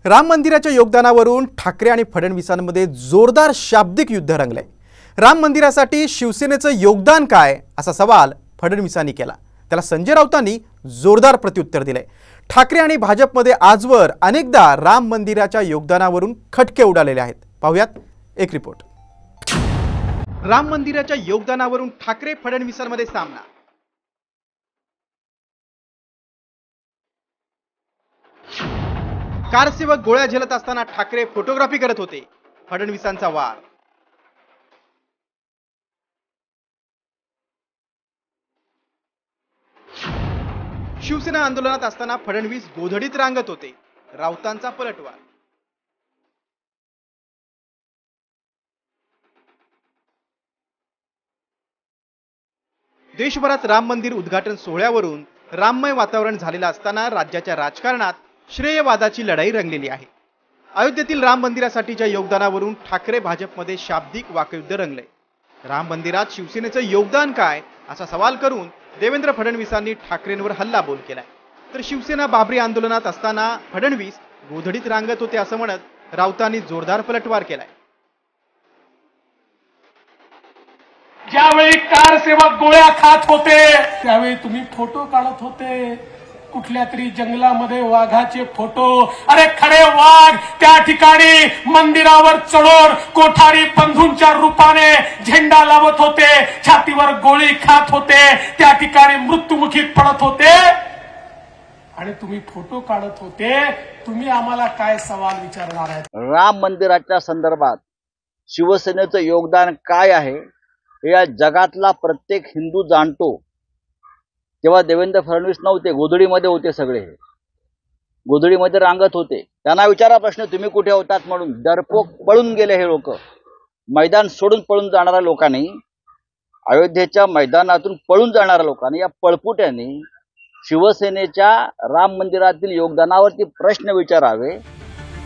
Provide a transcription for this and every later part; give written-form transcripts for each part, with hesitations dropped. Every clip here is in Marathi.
राम मंदिराच्या योगदानावरून ठाकरे आणि फडणवीसांमध्ये जोरदार शाब्दिक युद्ध रंगले। राम मंदिरासाठी शिवसेनेचं योगदान काय असा सवाल फडणवीसांनी केला। त्याला संजय राऊतांनी जोरदार प्रत्युत्तर दिले। ठाकरे आणि भाजपमध्ये आजवर अनेकदा राम मंदिराच्या योगदानावरून खटके उडालेले आहेत। पाहूयात एक रिपोर्ट। राम मंदिराच्या योगदानावरून ठाकरे फडणवीसांमध्ये सामना। कारसेवक गोळ्या झेलत असताना ठाकरे फोटोग्राफी करत होते। फडणवीसांचा वार। शिवसेना आंदोलनात असताना फडणवीस गोधडीत रांगत होते। राऊतांचा पलटवार। देशभरात राम मंदिर उद्घाटन सोहळ्यावरून राममय वातावरण झालेलं असताना राज्याच्या राजकारणात श्रेयवादाची लढाई रंगलेली आहे। अयोध्येतील राम मंदिरासाठीच्या योगदानावरून ठाकरे भाजपमध्ये शाब्दिक वाकयुद्ध रंगले। राम मंदिरात शिवसेनेचं योगदान काय असा सवाल करून देवेंद्र फडणवीसांनी ठाकरेंवर हल्लाबोल केलाय। तर शिवसेना बाबरी आंदोलनात असताना फडणवीस गोधडीत रांगत होते असं म्हणत राऊतांनी जोरदार पलटवार केलाय। ज्यावेळी कारसेवक गोळ्या खात होते त्यावेळी तुम्ही फोटो काढत होते, कुठल्या तरी जंगलामध्ये वाघाचे फोटो। अरे खरे वाघ त्या ठिकाणी मंदिरावर चढून कोठारी बंधूंच्या रूपाने झेंडा लावत होते, छातीवर गोळी खात होते, त्या ठिकाणी मृत्युमुखी पडत होते आणि तुम्ही फोटो काढत होते। तुम्ही आम्हाला काय सवाल विचारणार आहेत? राम मंदिराच्या संदर्भात शिवसेनेचं योगदान काय आहे हे या जगातला प्रत्येक हिंदू जाणतो। तेव्हा देवेंद्र फडणवीस नव्हते, गोधडीमध्ये होते, सगळे गोधडीमध्ये रांगत होते। त्यांना विचारा प्रश्न, तुम्ही कुठे होतात म्हणून। डरपोक पळून गेले हे लोक। मैदान सोडून पळून जाणाऱ्या लोकांनी, अयोध्येच्या मैदानातून पळून जाणाऱ्या लोकांनी, या पळपुट्यांनी शिवसेनेच्या राम मंदिरातील योगदानावरती प्रश्न विचारावे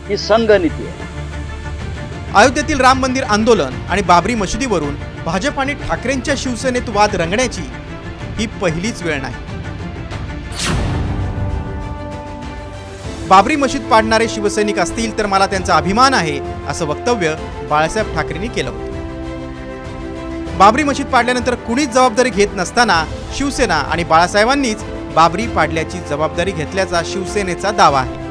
ही संघनीती आहे। अयोध्येतील राम मंदिर आंदोलन आणि बाबरी मशिदीवरून भाजप आणि ठाकरेंच्या शिवसेनेत वाद रंगण्याची ही पहिलीच वेळ नाही। बाबरी मशीद पाडणारे शिवसैनिक असतील तर मला त्यांचा अभिमान आहे असं वक्तव्य बाळासाहेब ठाकरेंनी केलं होतं। बाबरी मशीद पाडल्यानंतर कुणीच जबाबदारी घेत नसताना शिवसेना आणि बाळासाहेबांनीच बाबरी पाडल्याची जबाबदारी घेतल्याचा शिवसेनेचा दावा आहे।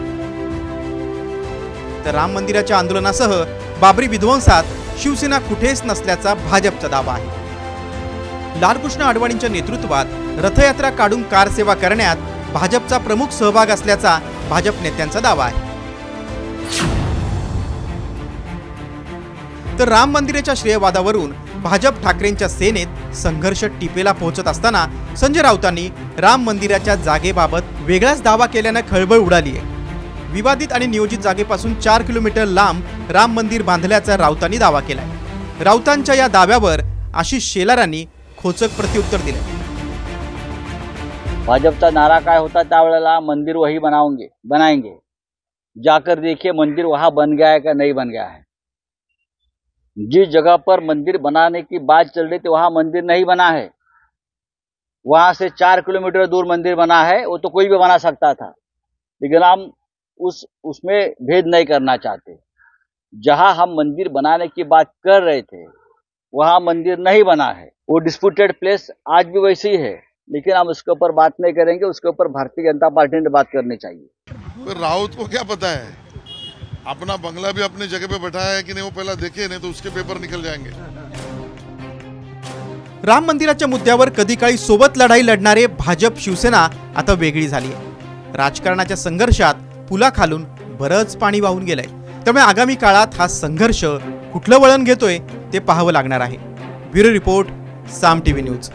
तर राम मंदिराच्या आंदोलनासह बाबरी विध्वंसात शिवसेना कुठेच नसल्याचा भाजपचा दावा आहे। लालकृष्ण अडवाणींच्या नेतृत्वात रथयात्रा काढून कारसेवा करण्यात भाजपचा प्रमुख सहभाग असल्याचा भाजप नेत्यांचा दावा आहे। तर राम मंदिराच्या श्रेयवादावरून भाजप ठाकरेंच्या सेनेत संघर्ष टिपेला पोहोचत असताना संजय राऊतांनी राम मंदिराच्या जागेबाबत वेगळाच दावा केल्याने खळबळ उडाली आहे। विवादित आणि नियोजित जागेपासून 4 किलोमीटर लांब राम मंदिर बांधल्याचा राऊतांनी दावा केलाय। राऊतांच्या या दाव्यावर आशिष शेलारांनी खोचक प्रत्युत्तर दिले। भाजपचा नारा काय होता त्यावेळेला? मंदिर वही बनाएंगे, जाकर देखिए मंदिर वहां बन गया है क्या नहीं बन गया है। जिस जगह पर मंदिर बनाने की बात चल रही थी वहां मंदिर नहीं बना है। वहां से 4 किलोमीटर दूर मंदिर बना है, वो तो कोई भी बना सकता था, लेकिन हम उसमें भेद नहीं करना चाहते। जहां हम मंदिर बनाने की बात कर रहे थे वहां मंदिर नहीं बना है। वो डिस्प्यूटेड प्लेस आज भी वैसी ही है, लेकिन हम उसके ऊपर बात नहीं करेंगे। उसके ऊपर भारतीय जनता पार्टी ने बात करनी चाहिए। राउत को क्या पता है? अपना बंगला भी अपनी जगह पे बैठाया है कि नहीं वो पहला देखे, नहीं तो उसके पेपर निकल जाएंगे। राम मंदिराच्या मुद्द्यावर कधी काळी सोबत लढाई लढणारे भाजप शिवसेना आता वेगळी झाली आहे। राजकारणाच्या संघर्षात पुलाखालून बरंच पाणी वाहून गेलंय। त्यामुळे आगामी काळात हा संघर्ष कुठलं वळण घेतोय ते पाहावं लागणार आहे। ब्युरो रिपोर्ट, साम टीव्ही न्यूज।